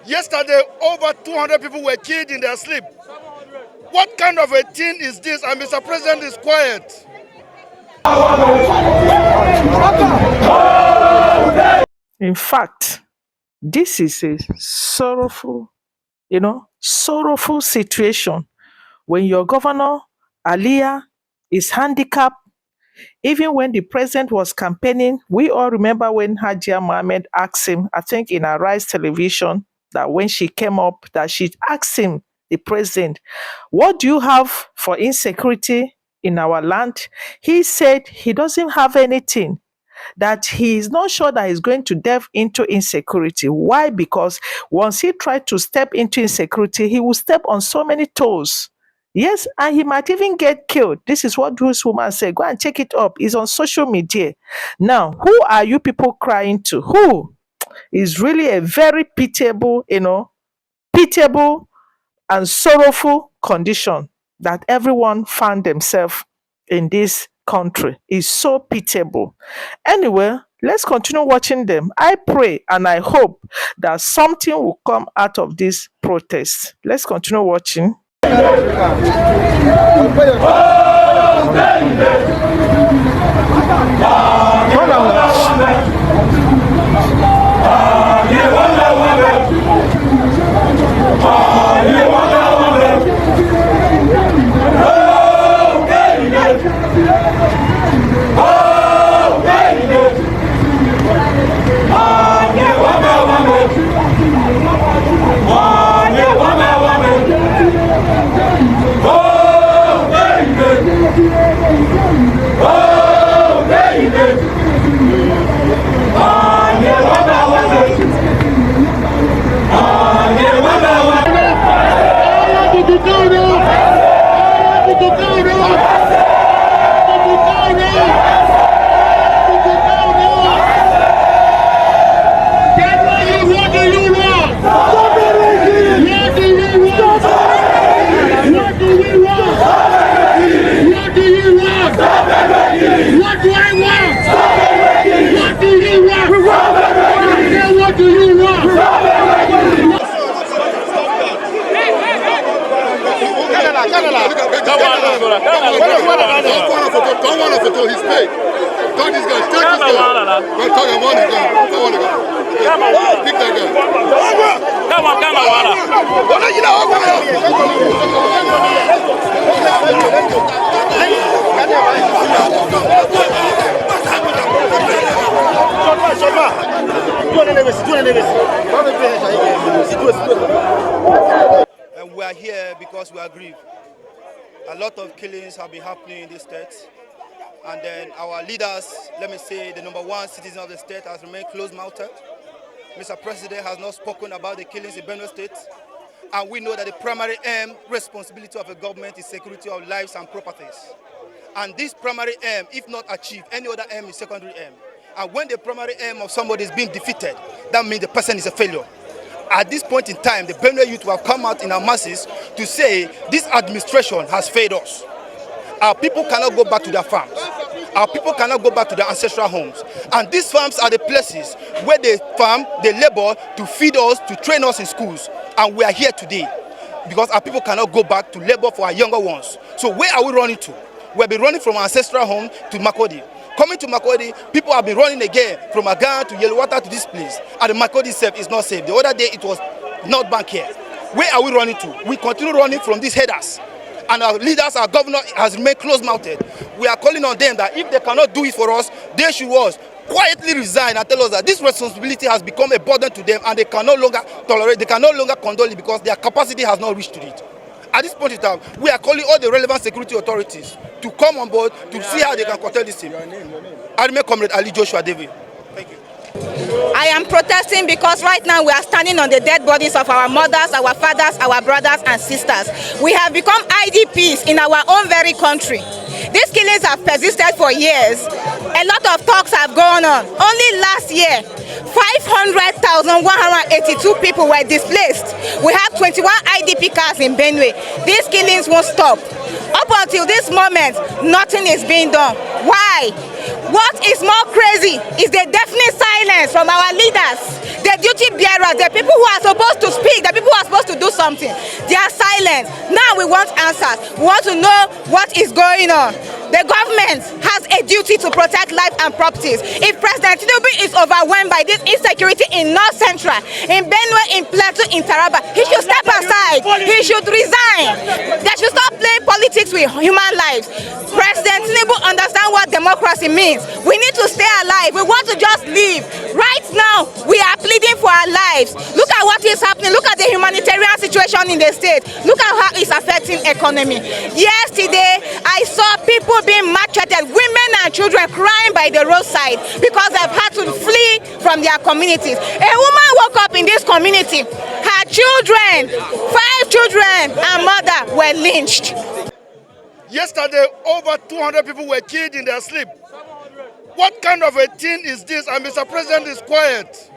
Yesterday, over 200 people were killed in their sleep. What kind of a thing is this? And Mr. President is quiet. In fact, this is a sorrowful, sorrowful situation when your governor, Aliyah, is handicapped. Even when the president was campaigning, we all remember when Hajia Mohammed asked him, I think in Arise television, that when she came up, that she asked him, the president, what do you have for insecurity in our land? He said he doesn't have anything, that he is not sure that he's going to delve into insecurity. Why? Because once he tried to step into insecurity, he will step on so many toes. Yes, and he might even get killed. This is what this woman said. Go and check it up. It's on social media. Now, who are you people crying to? Who is really a very pitiable, pitiable and sorrowful condition that everyone found themselves in this country. Is so pitiable. Anyway, let's continue watching them. I pray and I hope that something will come out of this protest. Let's continue watching. Don't want a photo, he's paid. Talk this guy, take this guy. Go talk about it, pick that guy. Come on. And we are here because we are grieved. A lot of killings have been happening in this state. And then our leaders, let me say the number one citizen of the state, has remained closed-mouthed. Mr. President has not spoken about the killings in Benue State. And we know that the primary aim, responsibility of a government is security of lives and properties. And this primary aim, if not achieved, any other aim is secondary aim. And when the primary aim of somebody is being defeated, that means the person is a failure. At this point in time, the Benue youth have come out in our masses to say this administration has failed us. Our people cannot go back to their farms. Our people cannot go back to their ancestral homes. And these farms are the places where they farm, they labor to feed us, to train us in schools. And we are here today because our people cannot go back to labor for our younger ones. So where are we running to? We've been running from our ancestral home to Makodi. Coming to Makodi, people have been running again from Agan to Yellowwater to this place. And the Makodi itself is not safe. The other day it was not bank here. Where are we running to? We continue running from these headers. And our leaders, our governor has remained close-mouthed. We are calling on them that if they cannot do it for us, they should quietly resign and tell us that this responsibility has become a burden to them and they can no longer tolerate, they can no longer condole it because their capacity has not reached to it. At this point in time, we are calling all the relevant security authorities to come on board to see how they can curtail this thing. I remain Comrade Ali Joshua David. Thank you. I am protesting because right now we are standing on the dead bodies of our mothers, our fathers, our brothers and sisters. We have become IDPs in our own very country. These killings have persisted for years. A lot of talks have gone on. Only last year, 500,182 people were displaced. We have 21 IDP cars in Benue. These killings won't stop. Up until this moment, nothing is being done. Why? What is more crazy is the deafening silence from our leaders, the duty bearers, the people who are supposed to speak, the people who are supposed to do something. They are silent. Now we want answers. We want to know what is going on. The government has a duty to protect life and properties. If President Tinubu is overwhelmed by this insecurity in North Central, in Benue, in Plateau, in Taraba, he should step aside. He should resign. They should stop playing politics with human lives. President Tinubu understands what democracy means. We need to stay alive. We want to just live. Right now, we are pleading for our lives. Look at what is happening. Look at the humanitarian situation in the state. Look at how it's affecting economy. Yesterday, I saw people being maltreated, women and children crying by the roadside because they've had to flee from their communities. A woman woke up in this community. Her children, 5 children and mother were lynched. Yesterday, over 200 people were killed in their sleep. What kind of a thing is this? And Mr. President is quiet.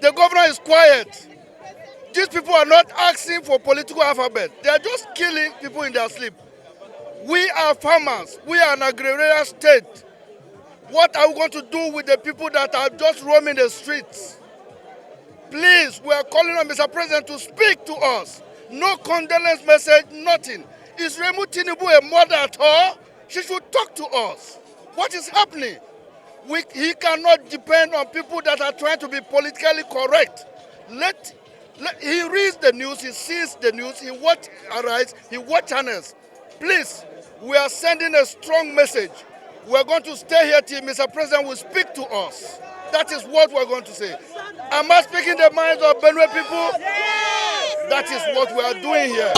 The governor is quiet. These people are not asking for political alphabet. They are just killing people in their sleep. We are farmers. We are an agrarian state. What are we going to do with the people that are just roaming the streets? Please, we are calling on Mr. President to speak to us. No condolence message, nothing. Is Remu Tinubu a mother at all? She should talk to us. What is happening? He cannot depend on people that are trying to be politically correct. He reads the news, he sees the news, he watch Arise, he watch channels. Please, we are sending a strong message. We are going to stay here till Mr. President will speak to us. That is what we are going to say. Am I speaking the minds of Benue people? That is what we are doing here.